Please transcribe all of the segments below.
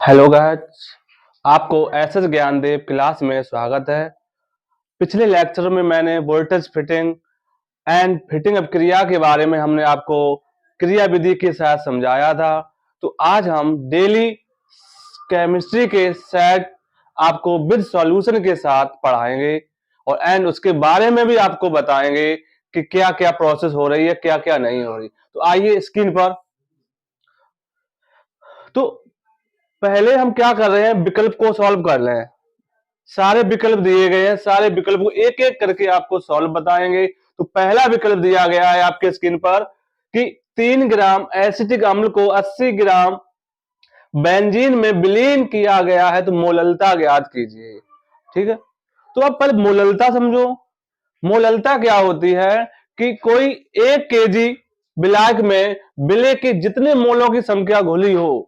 Hello guys, आपको SS Gyandev class में स्वागत है। पिछले लेक्चर में मैंने voltage fitting and fitting of क्रिया के बारे में हमने आपको क्रिया विधि के साथ समझाया था। तो आज हम डेली केमिस्ट्री के सेट आपको विद सॉल्यूशन के साथ पढ़ाएंगे और एंड उसके बारे में भी आपको बताएंगे कि क्या क्या प्रोसेस हो रही है, क्या क्या नहीं हो रही। तो आइए स्क्रीन पर। तो पहले हम क्या कर रहे हैं, विकल्प को सॉल्व कर रहे हैं। सारे विकल्प दिए गए हैं, सारे विकल्प को एक एक करके आपको सॉल्व बताएंगे। तो पहला विकल्प दिया गया है आपके स्क्रीन पर कि 3 ग्राम एसिटिक अम्ल को 80 ग्राम बेंजीन में विलीन किया गया है, तो मोललता ज्ञात कीजिए। ठीक है, तो अब पहले मोललता समझो। मोललता क्या होती है कि कोई 1 केजी विलायक में विलेय के जितने मोलों की संख्या घुली हो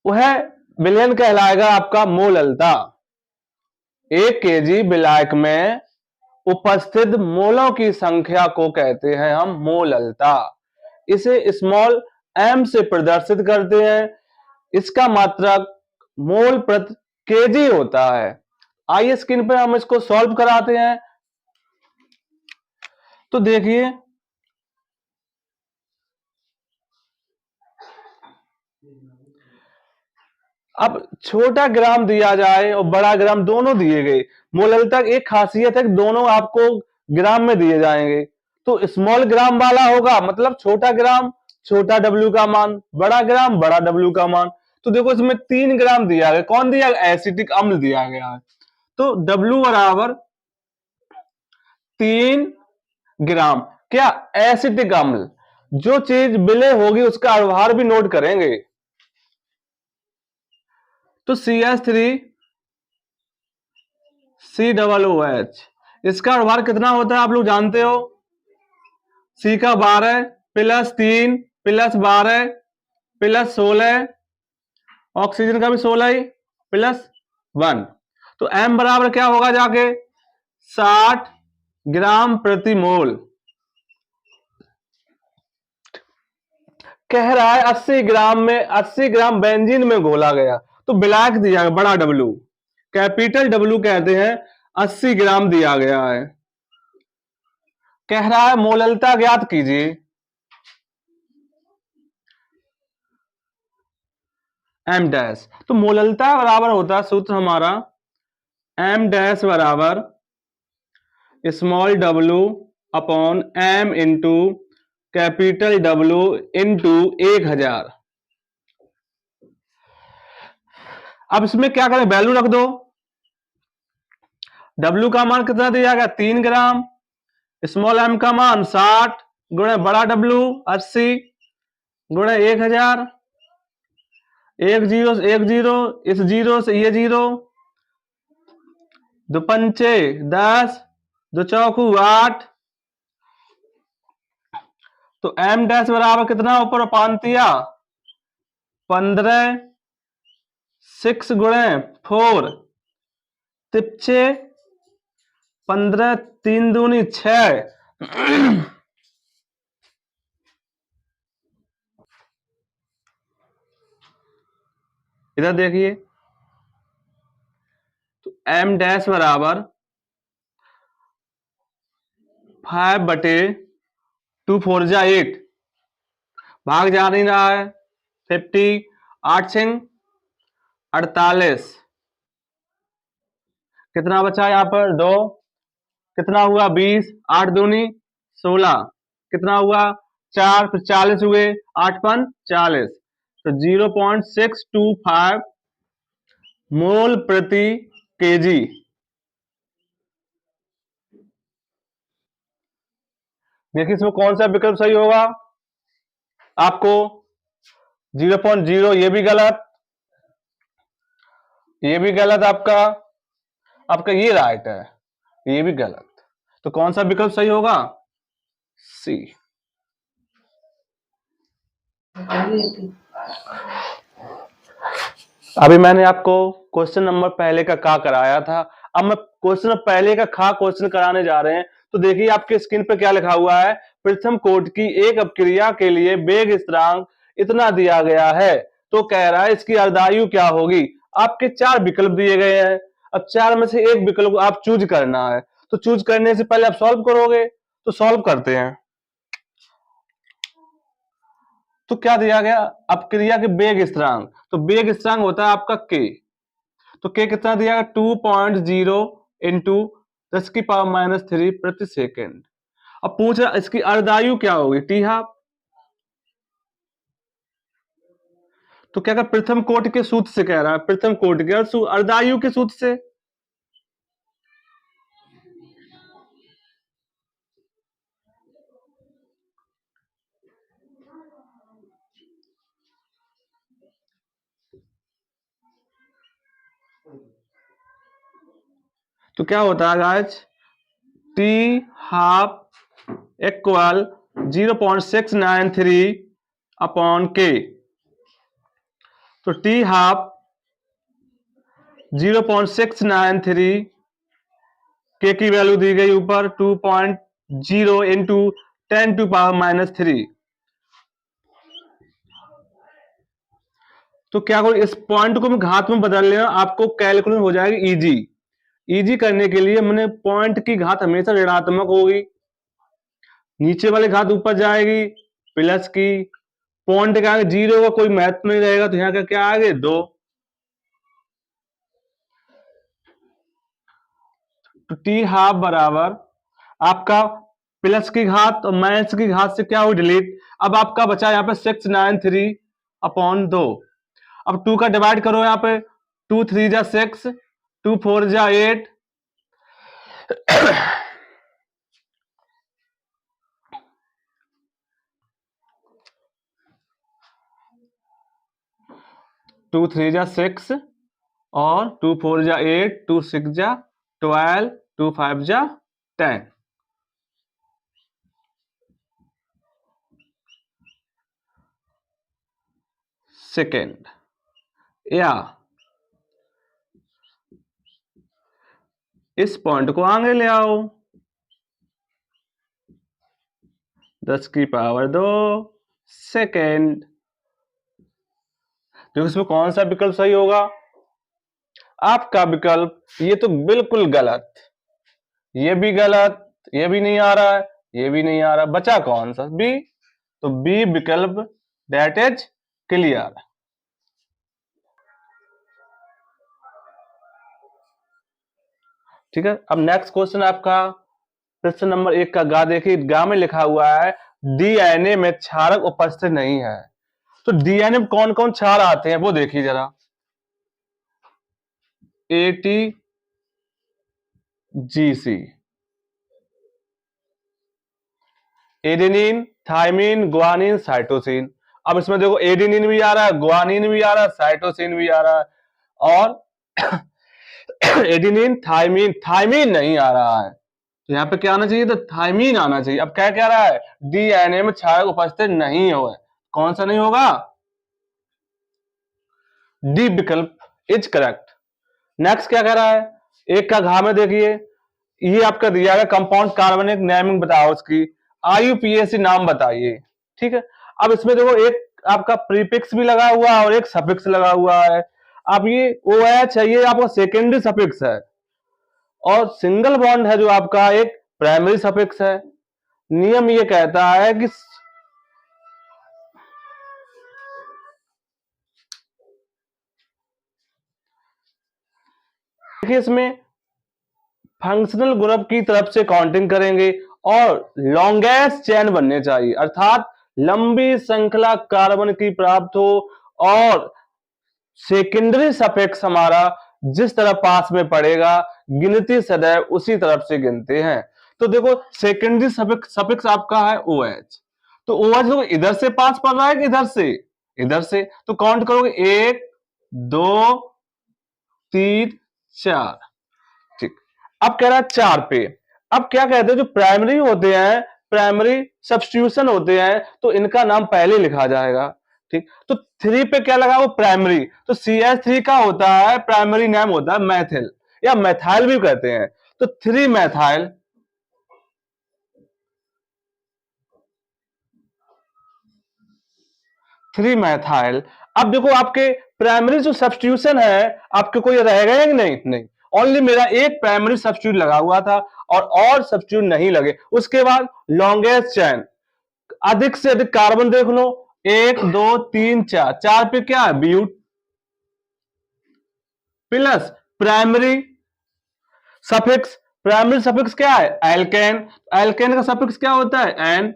वह विलयन कहलाएगा आपका मोललता। 1 केजी विलायक में उपस्थित मोलों की संख्या को कहते हैं हम मोललता। इसे स्मॉल m से प्रदर्शित करते हैं। इसका मात्रक मोल प्रति केजी होता है। आइए स्क्रीन पर हम इसको सॉल्व कराते हैं। तो देखिए, अब छोटा ग्राम दिया जाए और बड़ा ग्राम दोनों दिए गए। मोललता की एक खासियत है कि दोनों आपको ग्राम में दिए जाएंगे। तो स्मॉल ग्राम वाला होगा, मतलब छोटा ग्राम छोटा डब्ल्यू का मान, बड़ा ग्राम बड़ा डब्ल्यू का मान। तो देखो इसमें 3 ग्राम दिया गया। कौन दिया? एसिटिक अम्ल दिया गया है। तो डब्ल्यू बराबर 3 ग्राम। क्या? एसिटिक अम्ल। जो चीज विलय होगी उसका व्यवहार भी नोट करेंगे। तो CH3 COOH, इसका व्यवहार कितना होता है आप लोग जानते हो। C का 12 प्लस 3 प्लस 12 प्लस 16, ऑक्सीजन का भी 16 ही प्लस 1। तो M बराबर क्या होगा जाके 60 ग्राम प्रति मोल। कह रहा है 80 ग्राम में 80 ग्राम बेंजीन में घोला गया। तो विलायक दिया है बड़ा डब्ल्यू, कैपिटल डब्ल्यू कहते हैं, 80 ग्राम दिया गया है। कह रहा है मोललता ज्ञात कीजिए। M dash. तो मोललता बराबर होता है सूत्र हमारा M डैश बराबर small W upon M into capital W into 1000। अब इसमें क्या करें, वैल्यू रख दो। डब्ल्यू का मान कितना दिया गया 3 ग्राम, स्मॉल m का मान 60 गुणे बड़ा डब्ल्यू 80 गुणे 1000। एक जीरो इस जीरो से ये जीरो, दो पंचे 10, दो चौकू 8। तो M डैश बराबर कितना ऊपर पांतिया 15, 6 गुणे 4 तिप्चे 15, 3 दूनी 6। इधर देखिए, तो M डैश बराबर 5/2 4 जा 8, भाग जा नहीं रहा है 50, 8 6 48। कितना बचा यहां पर 2, कितना हुआ 20, 8 दूनी 16, कितना हुआ 4, फिर 40 हुए, 8 5 40। तो 0.625 मोल प्रति केजी। देखिए इसमें कौन सा विकल्प सही होगा आपको। 0.0 ये भी गलत, ये भी गलत, आपका ये राइट है, ये भी गलत। तो कौन सा विकल्प सही होगा? सी। अभी मैंने आपको क्वेश्चन नंबर पहले का खा कराया था। अब मैं क्वेश्चन पहले का खा क्वेश्चन कराने जा रहे हैं। तो देखिए आपके स्क्रीन पे क्या लिखा हुआ है, प्रथम कोटि की एक अपक्रिया के लिए वेग स्थिरांक इतना दिया गया है, तो कह रहा है इसकी अर्धायु क्या होगी। आपके 4 विकल्प दिए गए हैं, अब 4 में से एक विकल्प आप चूज करना है, तो चूज करने से पहले आप सॉल्व करोगे, तो सॉल्व करते हैं। तो क्या दिया गया, अपक्रिया के वेग स्थिरांक, तो वेग स्थिरांक होता है आपका के, तो के कितना दिया गया 2.0 इंटू 10⁻³ प्रति सेकेंड। अब पूछ रहा इसकी अर्धायु क्या होगी, टी हाफ। तो क्या कर प्रथम कोटि के सूत्र से कह रहा है, प्रथम कोटि के अर्धायु के सूत्र से। तो क्या होता है guys, T half equal 0.693 upon के। तो टी हाफ 0.693, के की वैल्यू दी गई ऊपर 2.0 इंटू 10⁻³ तो क्या करो, इस पॉइंट को मैं घात में बदल लेना, आपको कैलकुलेट हो जाएगी इजी। इजी करने के लिए मैंने पॉइंट की घात हमेशा ऋणात्मक होगी, नीचे वाली घात ऊपर जाएगी प्लस की, पॉइंट के आगे 0 का कोई महत्व नहीं रहेगा, तो यहाँ का क्या आगे 2। तो टी हाफ बराबर आपका प्लस की घात और माइनस की घात से क्या हुई डिलीट। अब आपका बचा यहाँ पे 693 अपॉन 2। अब 2 का डिवाइड करो, यहाँ पे 2 3 जा 6, 2 4 जा 8, टू 3 जा 6 और 2 4 जा 8, 2 6 जा 12, 2 5 जा 10। सेकेंड, या इस पॉइंट को आगे ले आओ, 10⁻² सेकेंड। तो इसमें कौन सा विकल्प सही होगा, आपका विकल्प ये तो बिल्कुल गलत, ये भी गलत, ये भी नहीं आ रहा है, ये भी नहीं आ रहा, बचा कौन सा, बी। तो बी विकल्प दैट इज क्लियर। ठीक है, अब नेक्स्ट क्वेश्चन आपका प्रश्न नंबर 1 का गा देखिए, गा में लिखा हुआ है डीएनए में क्षारक उपस्थित नहीं है। तो डीएनए में कौन कौन क्षार आते हैं वो देखिए जरा, ATGC, adenine, thymine, guanine, cytosine. अब इसमें देखो एडेनिन भी आ रहा है, ग्वानिन भी आ रहा है, साइटोसिन भी आ रहा है, और एडेनिन थाइमिन, थाइमिन नहीं आ रहा है, तो यहाँ पे क्या आना चाहिए, तो थाइमिन आना चाहिए। अब क्या कह रहा है, डीएनए में क्षारक उपस्थित नहीं होगा, कौन सा नहीं होगा, डी विकल्प इज करेक्ट। नेक्स्ट क्या कह रहा है, 1 का घा में देखिए, ये आपका दिया गया कंपाउंड कार्बनिक नेमिंग बताओ उसकी, आईयूपीएसी नाम बताइए। ठीक है, अब इसमें देखो एक आपका प्रीफिक्स भी लगा हुआ है और एक सफिक्स लगा हुआ है। अब ये OH है, ये आपका सेकेंडरी सफिक्स है, और सिंगल बॉन्ड है जो आपका एक प्राइमरी सफिक्स है। नियम ये कहता है कि देखिए इसमें फंक्शनल ग्रुप की तरफ से काउंटिंग करेंगे और लॉन्गेस्ट चेन बनने चाहिए, अर्थात लंबी श्रृंखला कार्बन की प्राप्त हो, और सेकेंडरी सफिक्स हमारा जिस तरह पास में पड़ेगा गिनती सदैव उसी तरफ से गिनते हैं। तो देखो सेकेंडरी सफिक्स आपका है OH, तो OH देखो इधर से पास पड़ रहा है कि इधर से, इधर से, तो काउंट करोगे 1 2 3 4। ठीक, अब कह रहा है 4 पे। अब क्या कहते हैं, जो प्राइमरी होते हैं, प्राइमरी सब्स्टिट्यूशन होते हैं, तो इनका नाम पहले लिखा जाएगा। ठीक, तो 3 पे क्या लगा, वो प्राइमरी, तो CH3 का होता है प्राइमरी नेम होता है मैथिल, या मैथाइल भी कहते हैं, तो 3 मैथाइल, 3 मैथाइल। अब देखो आपके प्राइमरी जो सब्स्टिट्यूशन है आपके कोई रह गए कि नहीं? नहीं, ओनली मेरा एक प्राइमरी सब्स्टिट्यूट लगा हुआ था और सब्स्टिट्यूट नहीं लगे। उसके बाद लॉन्गेस्ट चेन, अधिक से अधिक कार्बन देख लो, 1 2 3 4, 4 पे क्या है? But plus primary suffix, primary suffix क्या है? एल्केन, एल्केन का सफिक्स क्या होता है? एन,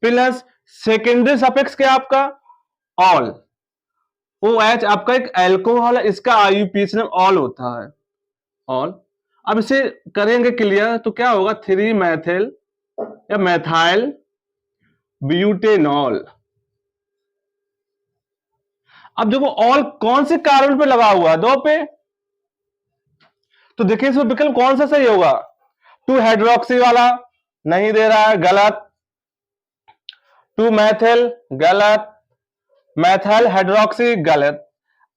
प्लस सेकेंडरी सफिक्स क्या आपका? ऑल, ओ एच आपका एक एल्कोहल है, इसका आईयूपीएच नाम ऑल होता है, ऑल। अब इसे करेंगे क्लियर तो क्या होगा? 3 मैथिल या मैथाइल ब्यूटेनॉल। अब देखो ऑल कौन से कार्बन पे लगा हुआ है? 2 पे। तो देखिए इसमें विकल्प कौन सा सही होगा? 2 हाइड्रोक्सी वाला नहीं दे रहा है, गलत। 2 मैथिल गलत, मैथाइल हाइड्रोक्सी गलत।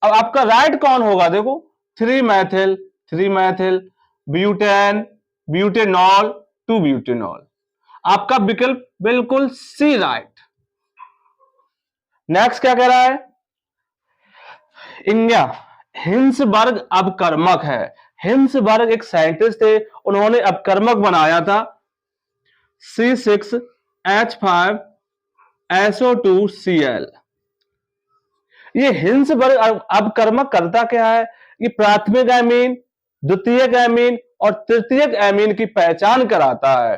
अब आपका राइट कौन होगा? देखो 3 Maithil, 3 Maithil butane, butanol, 2 butanol. आपका विकल्प बिल्कुल सी राइट। नेक्स्ट क्या कह रहा है? इंडिया हिंसबर्ग अपकर्मक है। हिंसबर्ग एक साइंटिस्ट थे, उन्होंने अपकर्मक बनाया था C6H5SO2Cl। ये हिंसबर्ग अपकर्मक करता क्या है? ये प्राथमिक एमीन, द्वितीयक एमीन और तृतीयक एमीन की पहचान कराता है।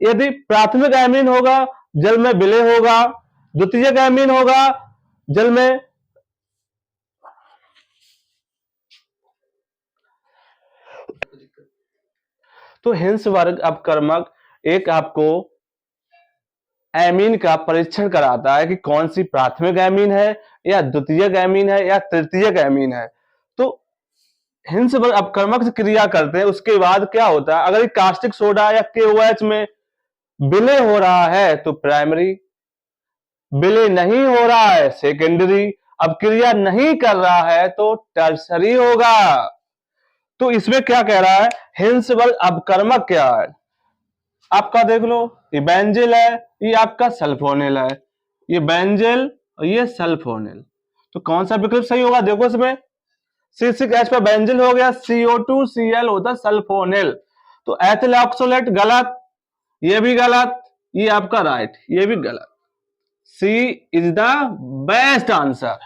यदि प्राथमिक एमीन होगा जल में विलय होगा, द्वितीयक एमीन होगा जल में तो हिंसबर्ग अपकर्मक एक आपको एमीन का परीक्षण कराता है कि कौन सी प्राथमिक एमीन है या द्वितीयक एमीन है या तृतीयक एमीन है। तो हिंसबर्ग अपकर्मक से क्रिया करते हैं, उसके बाद क्या होता है? अगर ये कास्टिक सोडा या KOH में विलय हो रहा है तो प्राइमरी, विलय नहीं हो रहा है सेकेंडरी, अब क्रिया नहीं कर रहा है तो टर्सरी होगा। तो इसमें क्या कह रहा है? हिंसबर्ग अपकर्मक क्या है? आपका देख लो, ये बेंजिल है, ये आपका सल्फोनिल है, ये बेंजिल और ये सल्फोनिल। तो कौन सा विकल्प सही होगा? देखो इसमें C6H पे बेंजिल हो गया, CO2Cl होता सल्फोनिल। तो एथिल ऑक्सोलेट गलत, ये भी गलत, ये आपका राइट, ये भी गलत। सी इज द बेस्ट आंसर।